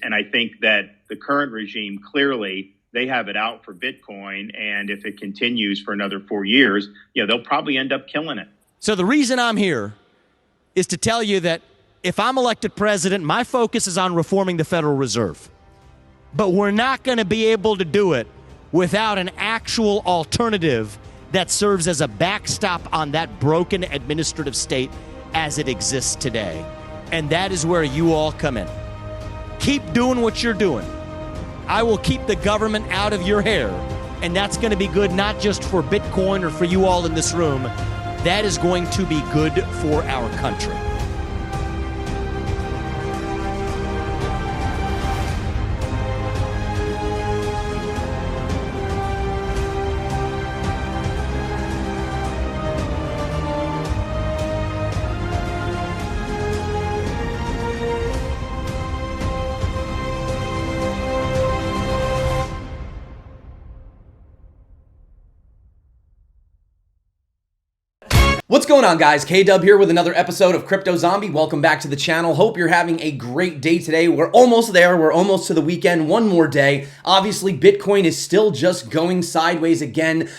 And I think that the current regime, clearly, they have it out for Bitcoin. And if it continues for another 4 years, they'll probably end up killing it. So the reason I'm here is to tell you that if I'm elected president, my focus is on reforming the Federal Reserve. But we're not going to be able to do it without an actual alternative that serves as a backstop on that broken administrative state as it exists today. And that is where you all come in. Keep doing what you're doing. I will keep the government out of your hair. And that's going to be good not just for Bitcoin or for you all in this room. That is going to be good for our country. What's going on, guys? K-Dub here with another episode of Crypto Zombie. Welcome back to the channel. Hope you're having a great day today. We're almost there. We're almost to the weekend. One more day. Obviously, Bitcoin is still just going sideways again.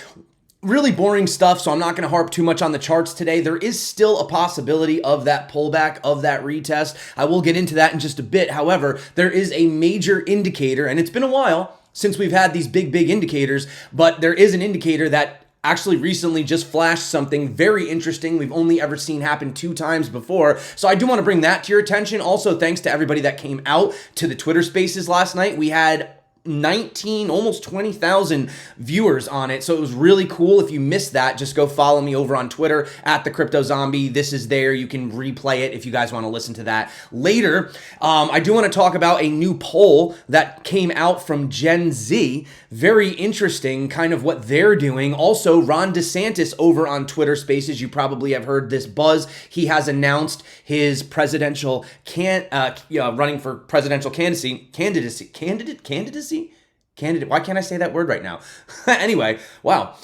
Really boring stuff, so I'm not going to harp too much on the charts today. There is still a possibility of that pullback, of that retest. I will get into that in just a bit. However, there is a major indicator, and it's been a while since we've had these big indicators, but there is an indicator that actually recently just flashed something very interesting we've only ever seen happen 2 times before. So I do want to bring that to your attention. Also, thanks to everybody that came out to the Twitter Spaces last night. We had 19, almost 20,000 viewers on it. So it was really cool. If you missed that, just go follow me over on Twitter at the Crypto Zombie. This is there. You can replay it if you guys want to listen to that later. I do want to talk about a new poll that came out from Gen Z. Very interesting, kind of what they're doing. Also, Ron Desantis over on Twitter Spaces. You probably have heard this buzz. He has announced his presidential running for presidential candidacy. Why can't I say that word right now? Anyway, wow.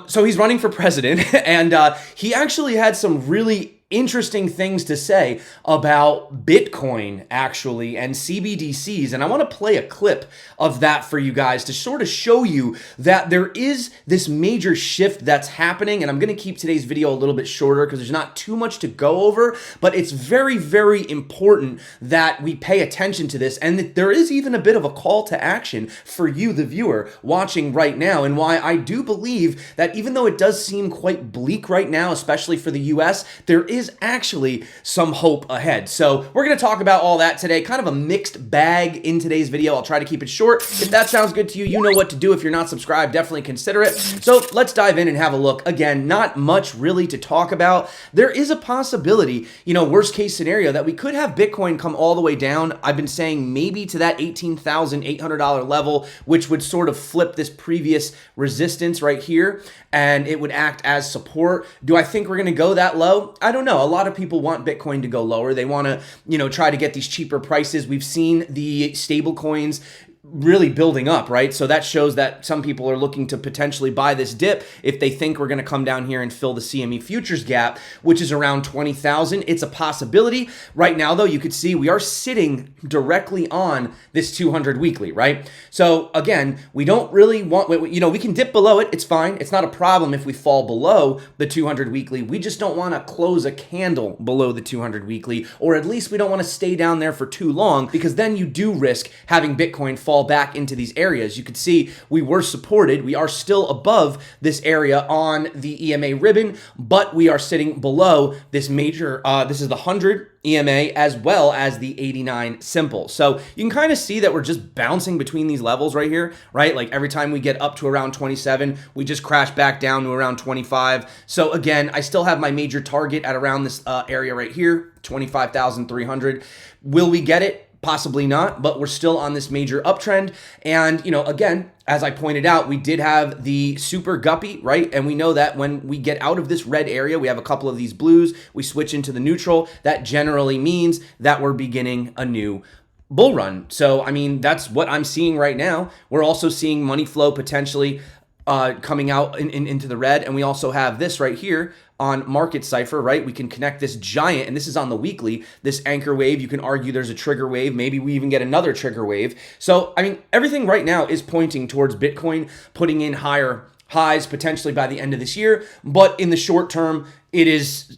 So he's running for president, and he actually had some really interesting things to say about Bitcoin, actually, and CBDCs. And I want to play a clip of that for you guys to sort of show you that there is this major shift that's happening. And I'm going to keep today's video a little bit shorter because there's not too much to go over, but it's very, very important that we pay attention to this. And that there is even a bit of a call to action for you, the viewer, watching right now. And why I do believe that even though it does seem quite bleak right now, especially for the US, there is actually some hope ahead. So we're going to talk about all that today. Kind of a mixed bag in today's video. I'll try to keep it short. If that sounds good to you, you know what to do. If you're not subscribed, definitely consider it. So let's dive in and have a look. Again, not much really to talk about. There is a possibility, worst case scenario, that we could have Bitcoin come all the way down. I've been saying maybe to that $18,800 level, which would sort of flip this previous resistance right here, and it would act as support. Do I think we're going to go that low? I don't know. A lot of people want Bitcoin to go lower. They want to, try to get these cheaper prices. We've seen the stable coins really building up, right? So that shows that some people are looking to potentially buy this dip if they think we're going to come down here and fill the CME futures gap, which is around 20,000. It's a possibility. Right now, though, you could see we are sitting directly on this 200 weekly, right? So again, we don't really want, we can dip below it. It's fine. It's not a problem if we fall below the 200 weekly. We just don't want to close a candle below the 200 weekly, or at least we don't want to stay down there for too long, because then you do risk having Bitcoin fall back into these areas. You could see we were supported. We are still above this area on the EMA ribbon, but we are sitting below this major, this is the 100 EMA as well as the 89 simple. So you can kind of see that we're just bouncing between these levels right here, right? Like every time we get up to around 27, we just crash back down to around 25. So again, I still have my major target at around this area right here, 25,300. Will we get it? Possibly not, but we're still on this major uptrend. And, again, as I pointed out, we did have the super guppy, right? And we know that when we get out of this red area, we have a couple of these blues, we switch into the neutral. That generally means that we're beginning a new bull run. So, that's what I'm seeing right now. We're also seeing money flow potentially coming out into the red. And we also have this right here on Market Cipher, right? We can connect this giant, and this is on the weekly, this anchor wave. You can argue there's a trigger wave. Maybe we even get another trigger wave. So, I mean, everything right now is pointing towards Bitcoin putting in higher highs potentially by the end of this year. But in the short term, it is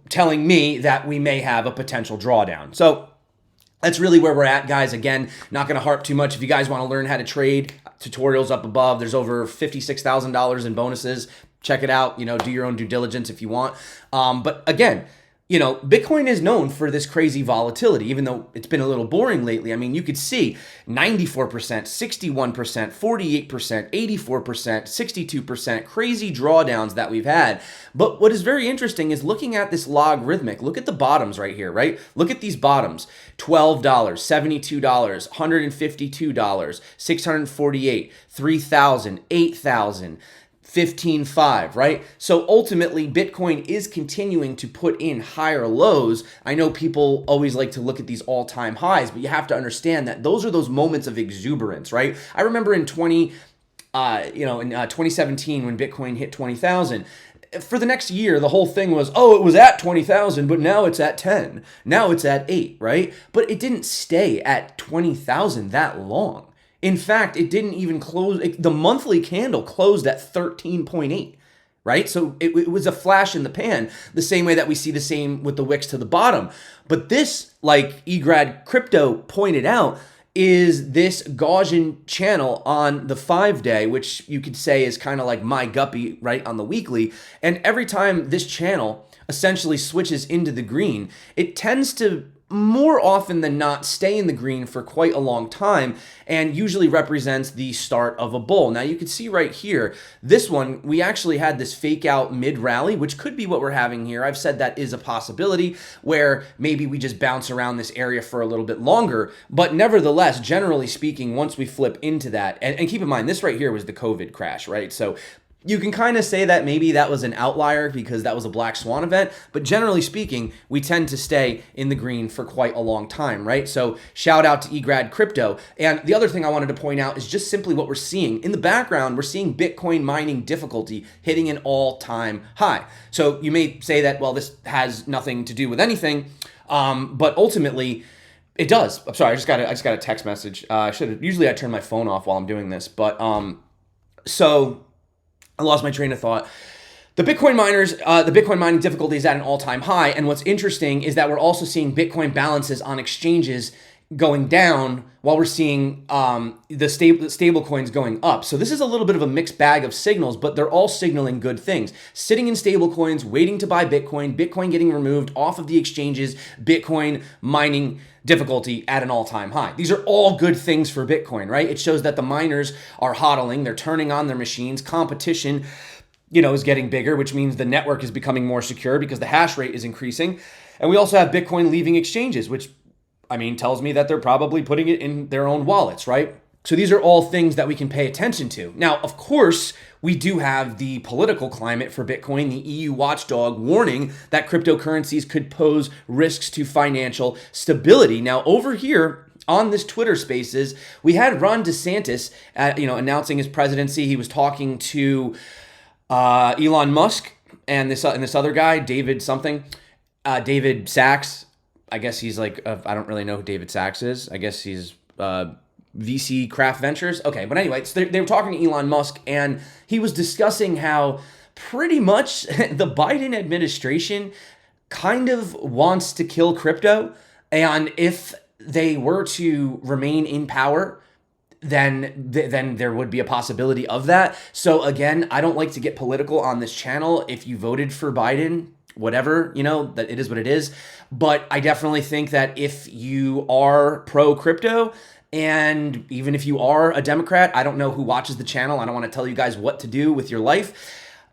telling me that we may have a potential drawdown. So that's really where we're at, guys. Again, not going to harp too much. If you guys want to learn how to trade, tutorials up above. There's over $56,000 in bonuses. Check it out. Do your own due diligence if you want. But again, Bitcoin is known for this crazy volatility, even though it's been a little boring lately. I mean, you could see 94%, 61%, 48%, 84%, 62%, crazy drawdowns that we've had. But what is very interesting is looking at this logarithmic. Look at the bottoms right here, right? Look at these bottoms. $12, $72, $152, $648, $3,000, $8,000. 15.5, right? So ultimately, Bitcoin is continuing to put in higher lows. I know people always like to look at these all-time highs, but you have to understand that those are those moments of exuberance, right? I remember in 2017 when Bitcoin hit 20,000. For the next year, the whole thing was, it was at 20,000, but now it's at 10. Now it's at 8, right? But it didn't stay at 20,000 that long. In fact, it didn't even close. The monthly candle closed at 13.8, right? So it was a flash in the pan, the same way that we see the same with the wicks to the bottom. But this, like eGrad Crypto pointed out, is this Gaussian channel on the 5-day, which you could say is kind of like my guppy, right, on the weekly. And every time this channel essentially switches into the green, it tends to more often than not stay in the green for quite a long time and usually represents the start of a bull. Now you can see right here, this one, we actually had this fake out mid rally, which could be what we're having here. I've said that is a possibility where maybe we just bounce around this area for a little bit longer. But nevertheless, generally speaking, once we flip into that, and keep in mind, this right here was the COVID crash, right? So you can kind of say that maybe that was an outlier because that was a black swan event, but generally speaking, we tend to stay in the green for quite a long time, right? So shout out to eGrad Crypto. And the other thing I wanted to point out is just simply what we're seeing. In the background, we're seeing Bitcoin mining difficulty hitting an all-time high. So you may say that, well, this has nothing to do with anything, but ultimately, it does. I'm sorry, I just got a text message. Usually I turn my phone off while I'm doing this, but so I lost my train of thought. The Bitcoin miners, the Bitcoin mining difficulty is at an all-time high. And what's interesting is that we're also seeing Bitcoin balances on exchanges going down while we're seeing the stable coins going up. So this is a little bit of a mixed bag of signals, but they're all signaling good things. Sitting in stable coins, waiting to buy Bitcoin, Bitcoin getting removed off of the exchanges, Bitcoin mining difficulty at an all-time high. These are all good things for Bitcoin, right? It shows that the miners are hodling, they're turning on their machines, competition, is getting bigger, which means the network is becoming more secure because the hash rate is increasing. And we also have Bitcoin leaving exchanges, which tells me that they're probably putting it in their own wallets, right? So these are all things that we can pay attention to. Now, of course, we do have the political climate for Bitcoin, the EU watchdog warning that cryptocurrencies could pose risks to financial stability. Now, over here on this Twitter Spaces, we had Ron Desantis, announcing his presidency. He was talking to Elon Musk and this other guy, David Sachs. I guess he's like, I don't really know who David Sachs is. I guess he's VC Craft Ventures. Okay, but anyway, so they were talking to Elon Musk, and he was discussing how pretty much the Biden administration kind of wants to kill crypto, and if they were to remain in power, then there would be a possibility of that. So again, I don't like to get political on this channel. If you voted for Biden, whatever, that it is what it is. But I definitely think that if you are pro crypto, and even if you are a Democrat, I don't know who watches the channel. I don't want to tell you guys what to do with your life.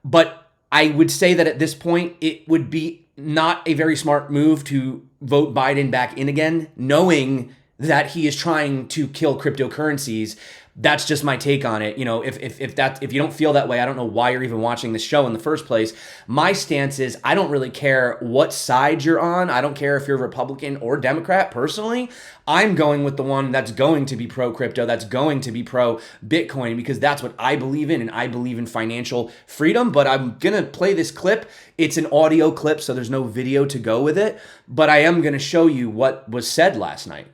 But I would say that at this point, it would be not a very smart move to vote Biden back in again, knowing that he is trying to kill cryptocurrencies. That's just my take on it. If you don't feel that way, I don't know why you're even watching this show in the first place. My stance is I don't really care what side you're on. I don't care if you're Republican or Democrat. Personally, I'm going with the one that's going to be pro crypto, that's going to be pro Bitcoin, because that's what I believe in, and I believe in financial freedom. But I'm going to play this clip. It's an audio clip, so there's no video to go with it. But I am going to show you what was said last night.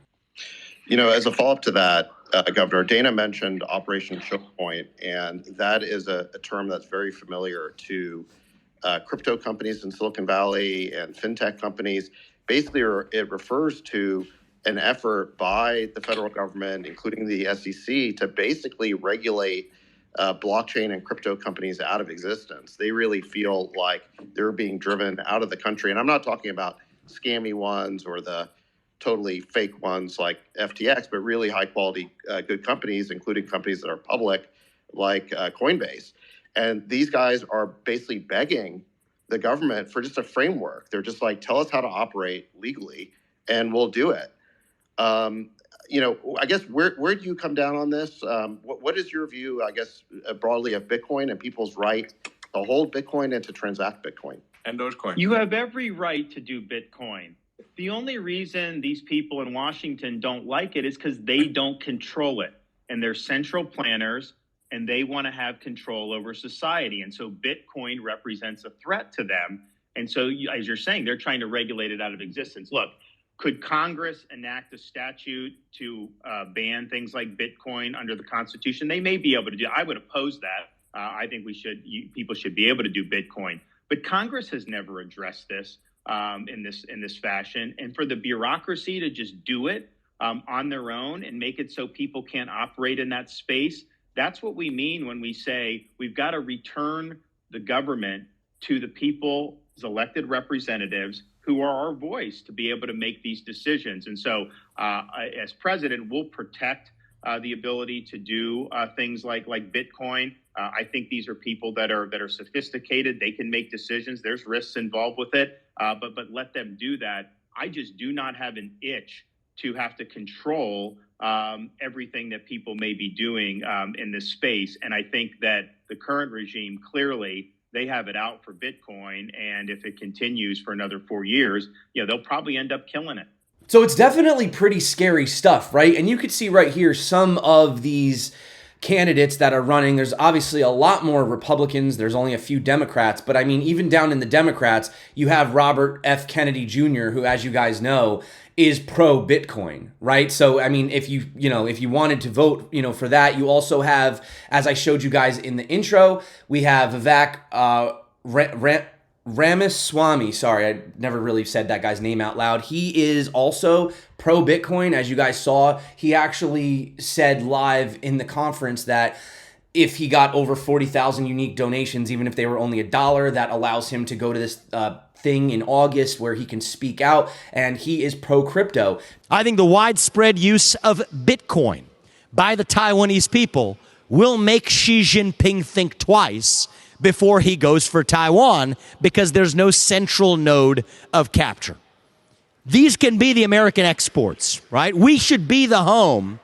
As a follow-up to that, Governor, Dana mentioned Operation Choke Point, and that is a term that's very familiar to crypto companies in Silicon Valley and fintech companies. Basically, it refers to an effort by the federal government, including the SEC, to basically regulate blockchain and crypto companies out of existence. They really feel like they're being driven out of the country. And I'm not talking about scammy ones or the totally fake ones like FTX, but really high quality, good companies, including companies that are public like Coinbase. And these guys are basically begging the government for just a framework. They're just like, tell us how to operate legally and we'll do it. I guess where do you come down on this? What is your view, I guess, broadly of Bitcoin and people's right to hold Bitcoin and to transact Bitcoin? And Dogecoin. You have every right to do Bitcoin. The only reason these people in Washington don't like it is because they don't control it. And they're central planners, and they want to have control over society. And so Bitcoin represents a threat to them. And so, as you're saying, they're trying to regulate it out of existence. Look, could Congress enact a statute to ban things like Bitcoin under the Constitution? They may be able to do. I would oppose that. I think people should be able to do Bitcoin. But Congress has never addressed this in this fashion. And for the bureaucracy to just do it on their own and make it so people can't operate in that space, that's what we mean when we say we've got to return the government to the people's elected representatives who are our voice to be able to make these decisions. And so as president, we'll protect the ability to do things like Bitcoin. I think these are people that are sophisticated. They can make decisions. There's risks involved with it, but let them do that. I just do not have an itch to have to control everything that people may be doing in this space. And I think that the current regime, clearly, they have it out for Bitcoin. And if it continues for another 4 years, they'll probably end up killing it. So it's definitely pretty scary stuff, right? And you could see right here some of these candidates that are running. There's obviously a lot more Republicans. There's only a few Democrats. But I mean, even down in the Democrats, you have Robert F. Kennedy Jr., who, as you guys know, is pro Bitcoin, right? So, I mean, if you wanted to vote, for that, you also have, as I showed you guys in the intro, we have Vivek Ramaswamy. Sorry, I never really said that guy's name out loud. He is also pro Bitcoin. As you guys saw, he actually said live in the conference that if he got over 40,000 unique donations, even if they were only $1, that allows him to go to this thing in August where he can speak out, and he is pro crypto. I think the widespread use of Bitcoin by the Taiwanese people will make Xi Jinping think twice before he goes for Taiwan, because there's no central node of capture. These can be the American exports, right? We should be the home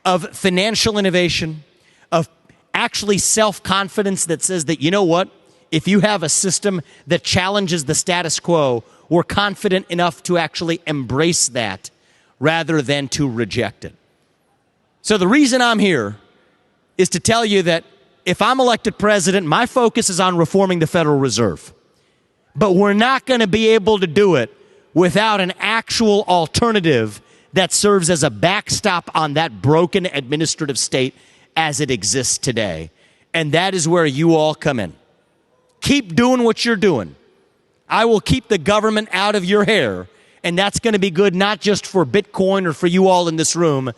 of financial innovation, of actually self-confidence that says that, you know what? If you have a system that challenges the status quo, we're confident enough to actually embrace that rather than to reject it. So the reason I'm here is to tell you that if I'm elected president, my focus is on reforming the Federal Reserve. But we're not going to be able to do it without an actual alternative that serves as a backstop on that broken administrative state as it exists today. And that is where you all come in. Keep doing what you're doing. I will keep the government out of your hair, and that's going to be good not just for Bitcoin or for you all in this room.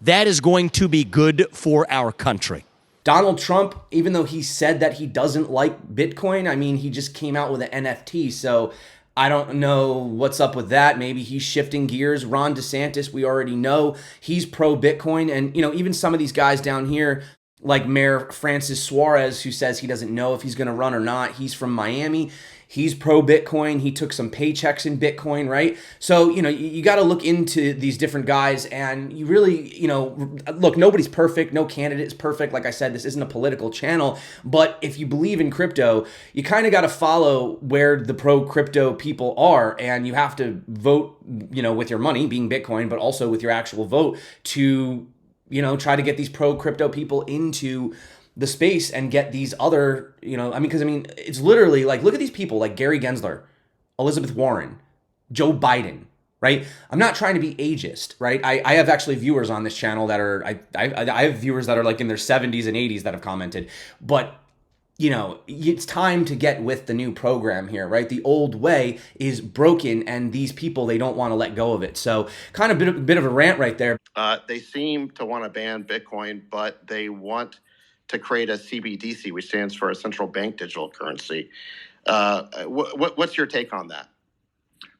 That is going to be good for our country. Donald Trump, even though he said that he doesn't like Bitcoin, I mean, he just came out with an NFT, so I don't know what's up with that. Maybe he's shifting gears. Ron Desantis, we already know he's pro-Bitcoin, and even some of these guys down here, like Mayor Francis Suarez, who says he doesn't know if he's going to run or not. He's from Miami. He's pro Bitcoin. He took some paychecks in Bitcoin, right? So, you got to look into these different guys, and you really, look, nobody's perfect. No candidate is perfect. Like I said, this isn't a political channel, but if you believe in crypto, you kind of got to follow where the pro crypto people are, and you have to vote, with your money being Bitcoin, but also with your actual vote to, try to get these pro crypto people into the space and get these other, it's literally like, look at these people like Gary Gensler, Elizabeth Warren, Joe Biden, right? I'm not trying to be ageist, right? I have actually viewers on this channel that are, I have viewers that are like in their 70s and 80s that have commented, but it's time to get with the new program here, right? The old way is broken, and these people, they don't want to let go of it. So kind of bit of a rant right there. They seem to want to ban Bitcoin, but they want to create a CBDC, which stands for a central bank digital currency. What's your take on that?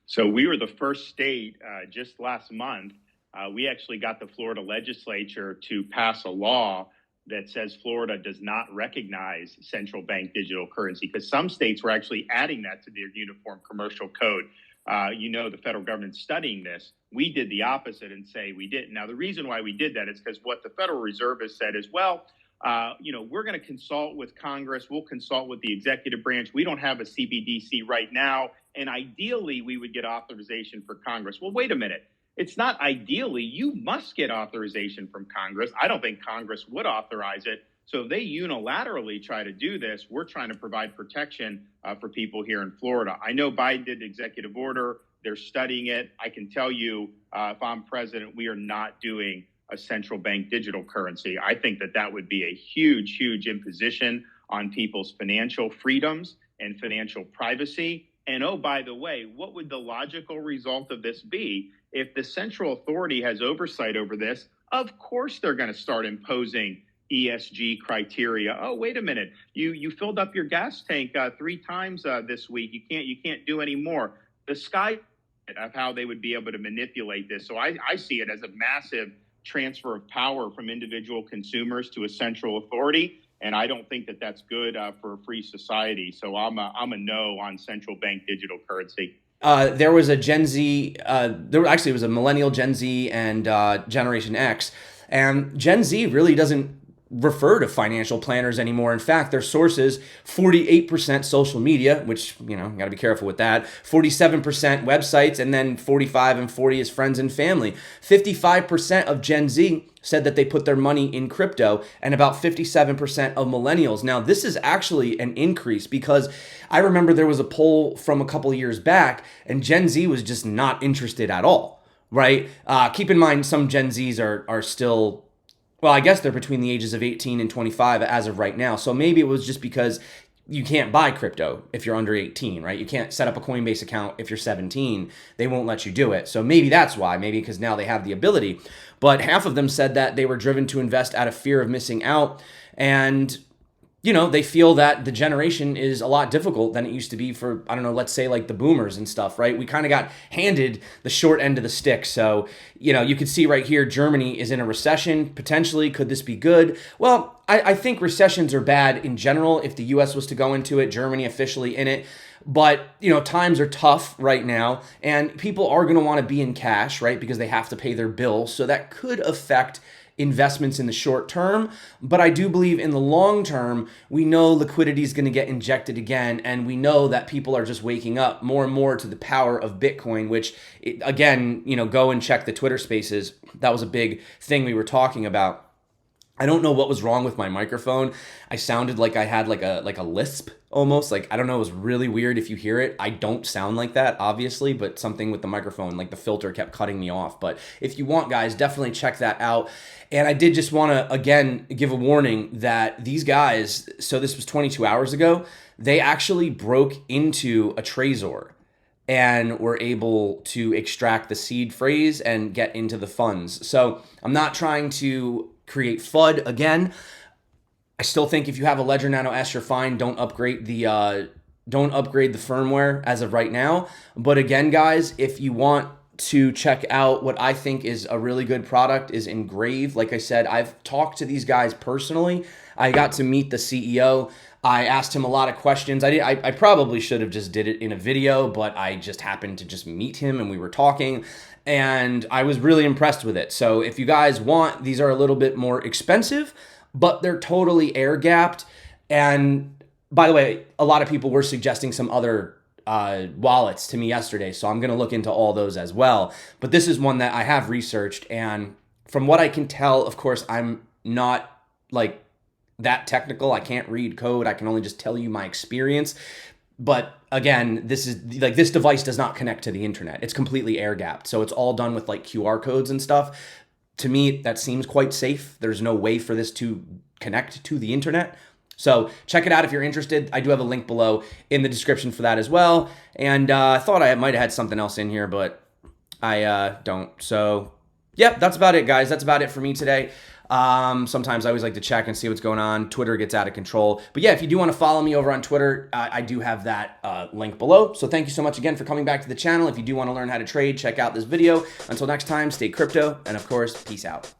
So we were the first state just last month. We actually got the Florida legislature to pass a law that says Florida does not recognize central bank digital currency, because some states were actually adding that to their uniform commercial code. The federal government's studying this. We did the opposite and say we didn't. Now, the reason why we did that is because what the Federal Reserve has said is, we're going to consult with Congress. We'll consult with the executive branch. We don't have a CBDC right now. And ideally, we would get authorization for Congress. Well, wait a minute. It's not ideally. You must get authorization from Congress. I don't think Congress would authorize it. So if they unilaterally try to do this, we're trying to provide protection for people here in Florida. I know Biden did the executive order. They're studying it. I can tell you, if I'm president, we are not doing a central bank digital currency. I think that would be a huge, huge imposition on people's financial freedoms and financial privacy. And oh, by the way, what would the logical result of this be? If the central authority has oversight over this, of course they're going to start imposing ESG criteria. Oh, wait a minute. You filled up your gas tank 3 times this week. You can't do any more. The sky of how they would be able to manipulate this. So I see it as a massive transfer of power from individual consumers to a central authority. And I don't think that's good for a free society. So I'm a no on central bank digital currency. There was a Gen Z, it was a millennial, Gen Z, and Generation X. And Gen Z really doesn't refer to financial planners anymore. In fact, their sources, 48% social media, which, got to be careful with that, 47% websites, and then 45 and 40 is friends and family. 55% of Gen Z said that they put their money in crypto, and about 57% of millennials. Now, this is actually an increase, because I remember there was a poll from a couple of years back, and Gen Z was just not interested at all, right? Keep in mind, some Gen Zs are still, well, I guess they're between the ages of 18 and 25 as of right now. So maybe it was just because you can't buy crypto if you're under 18, right? You can't set up a Coinbase account if you're 17. They won't let you do it. So maybe that's why, maybe because now they have the ability. But half of them said that they were driven to invest out of fear of missing out. And they feel that the generation is a lot difficult than it used to be for, let's say like the boomers and stuff, right? We kind of got handed the short end of the stick. So, you can see right here, Germany is in a recession. Potentially, could this be good? Well, I think recessions are bad in general. If the US was to go into it, Germany officially in it. But, times are tough right now, and people are going to want to be in cash, right? Because they have to pay their bills. So that could affect investments in the short term, but I do believe in the long term, we know liquidity is going to get injected again, and we know that people are just waking up more and more to the power of Bitcoin, which, again, go and check the Twitter spaces. That was a big thing we were talking about. I don't know what was wrong with my microphone. I sounded like I had like a lisp almost. Like, I don't know, it was really weird if you hear it. I don't sound like that, obviously, but something with the microphone, like the filter kept cutting me off. But if you want, guys, definitely check that out. And I did just want to, again, give a warning that these guys, so this was 22 hours ago, they actually broke into a Trezor and were able to extract the seed phrase and get into the funds. So I'm not trying to create FUD again. I still think if you have a Ledger Nano S, you're fine. Don't upgrade the firmware as of right now. But again, guys, if you want to check out what I think is a really good product is Engrave. Like I said, I've talked to these guys personally. I got to meet the CEO. I asked him a lot of questions. I probably should have just did it in a video, but I just happened to just meet him and we were talking, and I was really impressed with it. So if you guys want, these are a little bit more expensive, but they're totally air gapped. And by the way, a lot of people were suggesting some other wallets to me yesterday, so I'm going to look into all those as well. But this is one that I have researched, and from what I can tell, of course, I'm not like that technical. I can't read code. I can only just tell you my experience. But again, this is like, this device does not connect to the internet. It's completely air gapped. So it's all done with like QR codes and stuff. To me, that seems quite safe. There's no way for this to connect to the internet. So check it out if you're interested. I do have a link below in the description for that as well. And I thought I might have had something else in here, but I don't. So yep, that's about it, guys. That's about it for me today. Sometimes I always like to check and see what's going on. Twitter gets out of control. But yeah, if you do want to follow me over on Twitter, I do have that link below. So thank you so much again for coming back to the channel. If you do want to learn how to trade, check out this video. Until next time, stay crypto. And of course, peace out.